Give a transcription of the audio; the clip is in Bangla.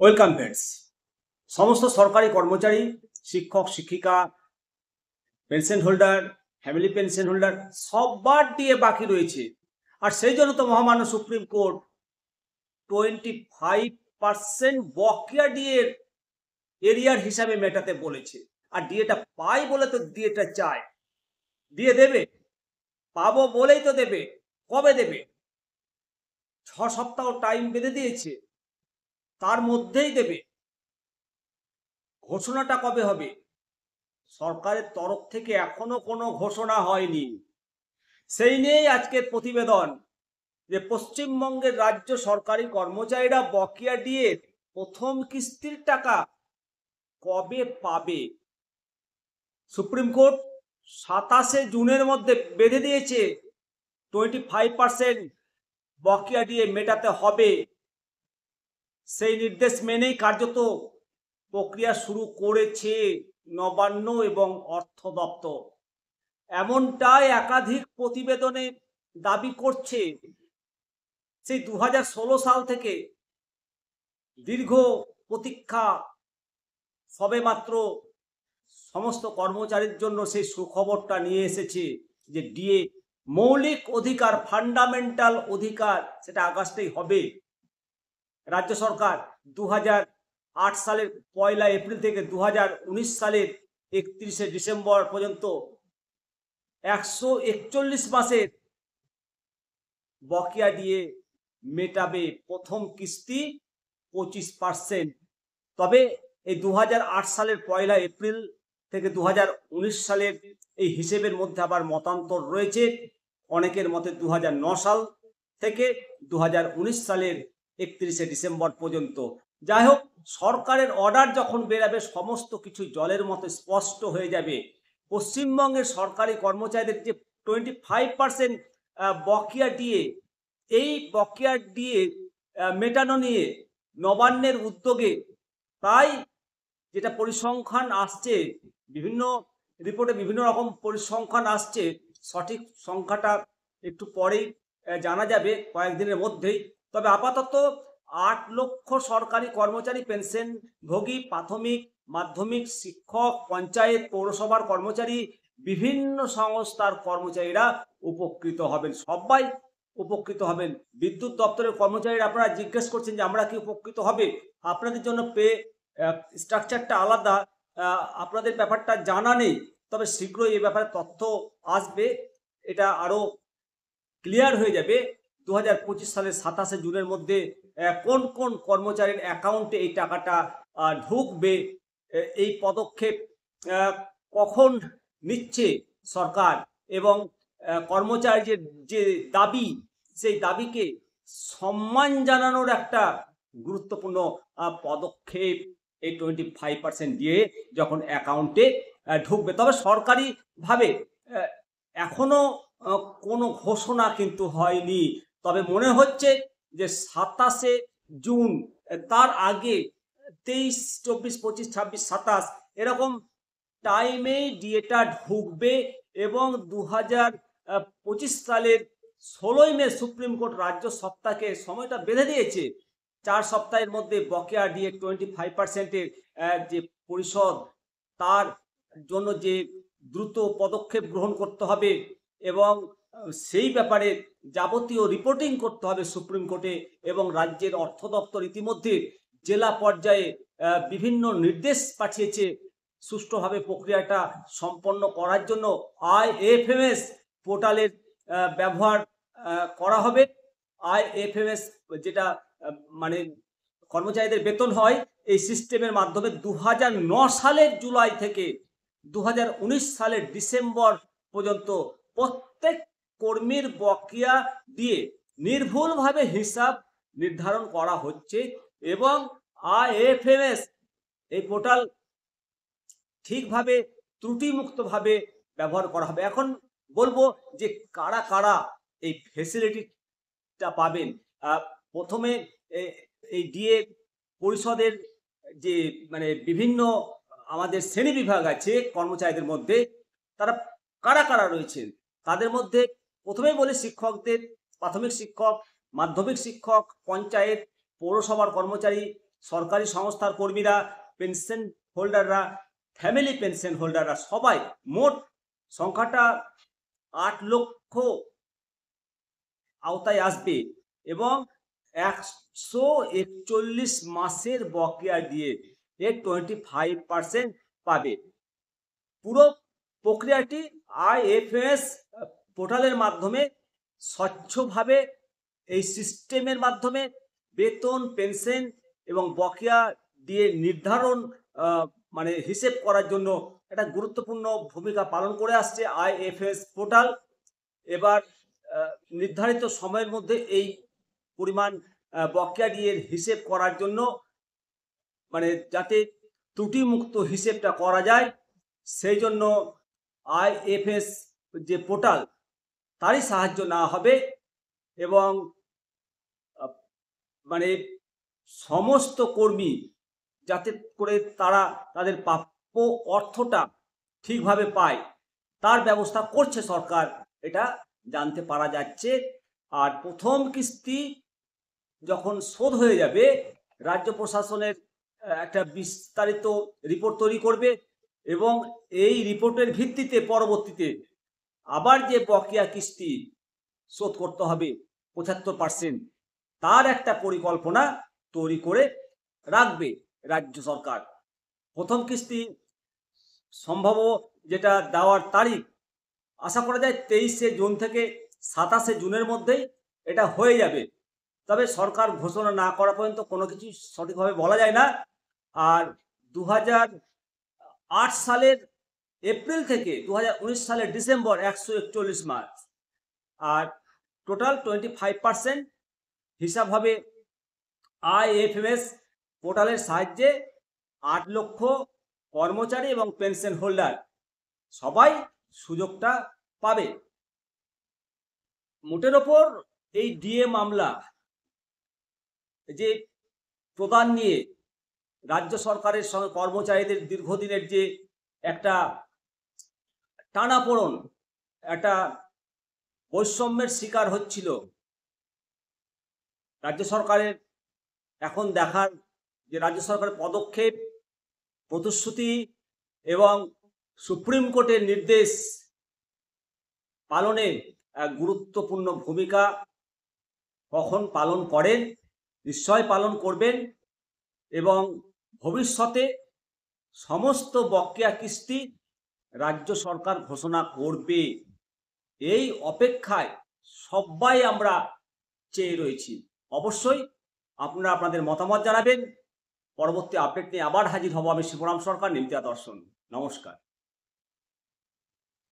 Welcome friends. সমস্ত সরকারি কর্মচারী, শিক্ষক শিক্ষিকা, pension holder, family pension holder সবার দিয়ে বাকি রয়েছে। আর সেই জন্য তো মহামান্য সুপ্রিম কোর্ট 25% বকেয়া ডিএর এরিয়ার হিসাবে মেটাতে বলেছে। আর ডিএটা পাই বলে তো ডিএটা চায়, দিয়ে দেবে, পাবো বলেই তো দেবে। কবে দেবে? 6 সপ্তাহ টাইম বেঁধে দিয়েছে, তার মধ্যেই দেবে। ঘোষণাটা কবে হবে? সরকারের তরফ থেকে এখনো কোনো ঘোষণা হয়নি। সেই নিয়েই আজকের প্রতিবেদন যে পশ্চিমবঙ্গের রাজ্য সরকারি কর্মচারীরা বকেয়া দিয়ে প্রথম কিস্তির টাকা কবে পাবে। সুপ্রিম কোর্ট 27 জুনের মধ্যে বেঁধে দিয়েছে 25% বকেয়া দিয়ে মেটাতে হবে। সেই নির্দেশ মেনেই কার্যত প্রক্রিয়া শুরু করেছে নবান্ন এবং অর্থ দপ্তর। এমনটাই একাধিক প্রতিবেদনে দাবি করছে। সেই 2016 সাল থেকে দীর্ঘ প্রতীক্ষা সবেমাত্র সমস্ত কর্মচারীর জন্য সেই সুখবরটা নিয়ে এসেছে যে ডিএ মৌলিক অধিকার, ফান্ডামেন্টাল অধিকার, সেটা আগস্টেই হবে। রাজ্য সরকার 2008 সালের 1 এপ্রিল থেকে 2019 সালের 31 ডিসেম্বর পর্যন্ত 141 মাসের বকেয়া দিয়ে মেটাবে। প্রথম কিস্তি 25%। তবে এই 2008 সালের 1 এপ্রিল থেকে 2019 সালের এই হিসেবের মধ্যে আবার মতান্তর রয়েছে। অনেকের মতে 2009 সাল থেকে 2019 সালের 31 ডিসেম্বর পর্যন্ত। যাই হোক, সরকারের অর্ডার যখন বেরাবে সমস্ত কিছু জলের মতো স্পষ্ট হয়ে যাবে। পশ্চিমবঙ্গের সরকারি কর্মচারীদের যে 25% বকেয়া দিয়ে, এই বকেয়া দিয়ে মেটানো নিয়ে নবান্নের উদ্যোগে প্রায়, যেটা পরিসংখ্যান আসছে, বিভিন্ন রিপোর্টে বিভিন্ন রকম পরিসংখ্যান আসছে, সঠিক সংখ্যাটা একটু পরেই জানা যাবে, কয়েকদিনের মধ্যেই। তবে আপাতত 8 লক্ষ সরকারি কর্মচারী, পেনশনভোগী, প্রাথমিক মাধ্যমিক শিক্ষক, পঞ্চায়েত পৌরসভার কর্মচারী, বিভিন্ন সংস্থার কর্মচারীরা উপকৃত হবেন। সবাই উপকৃত হবেন। বিদ্যুৎ দপ্তরের কর্মচারীরা আপনারা জিজ্ঞেস করছেন যে আমরা কি উপকৃত হবে। আপনাদের জন্য পে স্ট্রাকচারটা আলাদা, আপনাদের ব্যাপারটা জানা নেই। তবে শীঘ্রই এই ব্যাপারে তথ্য আসবে, এটা আরো ক্লিয়ার হয়ে যাবে। 2025 সালের 27 জুনের মধ্যে কোন কোন কর্মচারীর অ্যাকাউন্টে এই টাকাটা ঢুকবে, এই পদক্ষেপ কখন নিচ্ছে সরকার, এবং কর্মচারীর যে দাবি, সেই দাবিকে সম্মান জানানোর একটা গুরুত্বপূর্ণ পদক্ষেপ এই 25% দিয়ে যখন অ্যাকাউন্টে ঢুকবে। তবে সরকারিভাবে এখনো কোনো ঘোষণা কিন্তু হয়নি। তবে মনে হচ্ছে যে 27 জুন, তার আগে 23, 24, 25, 26, 27 এরকম টাইমেই ডিএটা ঢুকবে। এবং 2025 সালের 16 মে সুপ্রিম কোর্ট রাজ্য সত্তাকে সময়টা বেঁধে দিয়েছে। 4 সপ্তাহের মধ্যে বকেয়া ডিএ 25%-এর যে পরিশোধ, তার জন্য যে দ্রুত পদক্ষেপ গ্রহণ করতে হবে এবং সেই ব্যাপারে যাবতীয় রিপোর্টিং করতে হবে সুপ্রিম কোর্টে। এবং রাজ্যের অর্থ দপ্তর ইতিমধ্যে জেলা পর্যায়ে বিভিন্ন নির্দেশ পাঠিয়েছে সুষ্ঠুভাবে প্রক্রিয়াটা সম্পন্ন করার জন্য। IFMS পোর্টালের ব্যবহার করা হবে। IFMS যেটা মানে কর্মচারীদের বেতন হয়, এই সিস্টেমের মাধ্যমে 2009 সালের জুলাই থেকে 2019 সালের ডিসেম্বর পর্যন্ত প্রত্যেক কর্মীর বকেয়া দিয়ে নির্ভুলভাবে হিসাব নির্ধারণ করা হচ্ছে। এবং IFMS এই পোর্টাল ঠিকভাবে ত্রুটিমুক্তভাবে ব্যবহার করা হবে। এখন বলবো যে কারা কারা এই ফেসিলিটিটা পাবেন। প্রথমে এই ডিএ পরিষদের যে বিভিন্ন আমাদের শ্রেণী বিভাগ আছে কর্মচারীদের মধ্যে, তারা কারা কারা রয়েছেন তাদের মধ্যে প্রথমেই বলি শিক্ষকদের, প্রাথমিক শিক্ষক, মাধ্যমিক শিক্ষক, পঞ্চায়েত পৌরসভার কর্মচারী, সরকারি সংস্থার কর্মীরা, পেনশন হোল্ডাররা, ফ্যামিলি পেনশন হোল্ডাররা সবাই, মোট সংখ্যাটা 8 লক্ষ আওতায় আসবে এবং 141 মাসের বকেয়া দিয়ে এর 25% পাবে। পুরো প্রক্রিয়াটি আইএফএস পোর্টালের মাধ্যমে স্বচ্ছভাবে এই সিস্টেমের মাধ্যমে বেতন, পেনশন এবং বকেয়া দিয়ে নির্ধারণ মানে হিসেব করার জন্য একটা গুরুত্বপূর্ণ ভূমিকা পালন করে আসছে আইএফএস পোর্টাল। এবার নির্ধারিত সময়ের মধ্যে এই পরিমাণ বকেয়া দিয়ে হিসেব করার জন্য, মানে যাতে ত্রুটিমুক্ত হিসেবটা করা যায়, সেই জন্য আইএফএস যে পোর্টাল তারই সাহায্য নেওয়া হবে এবং মানে সমস্ত কর্মী যাতে করে তারা তাদের প্রাপ্য অর্থটা ঠিকভাবে পায় তার ব্যবস্থা করছে সরকার, এটা জানতে পারা যাচ্ছে। আর প্রথম কিস্তি যখন শোধ হয়ে যাবে, রাজ্য প্রশাসনের একটা বিস্তারিত রিপোর্ট তৈরি করবে এবং এই রিপোর্টের ভিত্তিতে পরবর্তীতে আবার যে বকেয়া কিস্তি শোধ করতে হবে 75%, তার একটা পরিকল্পনা তৈরি করে রাখবে রাজ্য সরকার। প্রথম কিস্তি সম্ভব যেটা দেওয়ার তারিখ আশা করা যায় 23শে জুন থেকে 27শে জুনের মধ্যেই এটা হয়ে যাবে। তবে সরকার ঘোষণা না করা পর্যন্ত কোনো কিছু সঠিকভাবে বলা যায় না। আর 2008 সালের এপ্রিল থেকে 2019 সালের ডিসেম্বর 141 মাস, আর টোটাল 25% হিসাব হবে আইএফএস পোর্টালের সাহায্যে। 8 লক্ষ কর্মচারী এবং পেনশন হোল্ডার সবাই সুযোগটা পাবে। মোটের ওপর এই ডিএ মামলা যে প্রদান নিয়ে রাজ্য সরকারের সঙ্গে কর্মচারীদের দীর্ঘদিনের যে একটা টানাপোড়েন, একটা বৈষম্যের শিকার হচ্ছিল, রাজ্য সরকারের এখন দেখার যে রাজ্য সরকারের পদক্ষেপ, প্রতিশ্রুতি এবং সুপ্রিম কোর্টের নির্দেশ পালনে এক গুরুত্বপূর্ণ ভূমিকা কখন পালন করেন, নিশ্চয় পালন করবেন এবং ভবিষ্যতে সমস্ত বকেয়া কিস্তি রাজ্য সরকার ঘোষণা করবে, এই অপেক্ষায় সবাই আমরা চেয়ে রয়েছি। অবশ্যই আপনারা আপনাদের মতামত জানাবেন। পরবর্তী আপডেট নিয়ে আবার হাজির হব আমি শিবরাম সরকার, নিমতিয়া দর্শন। নমস্কার।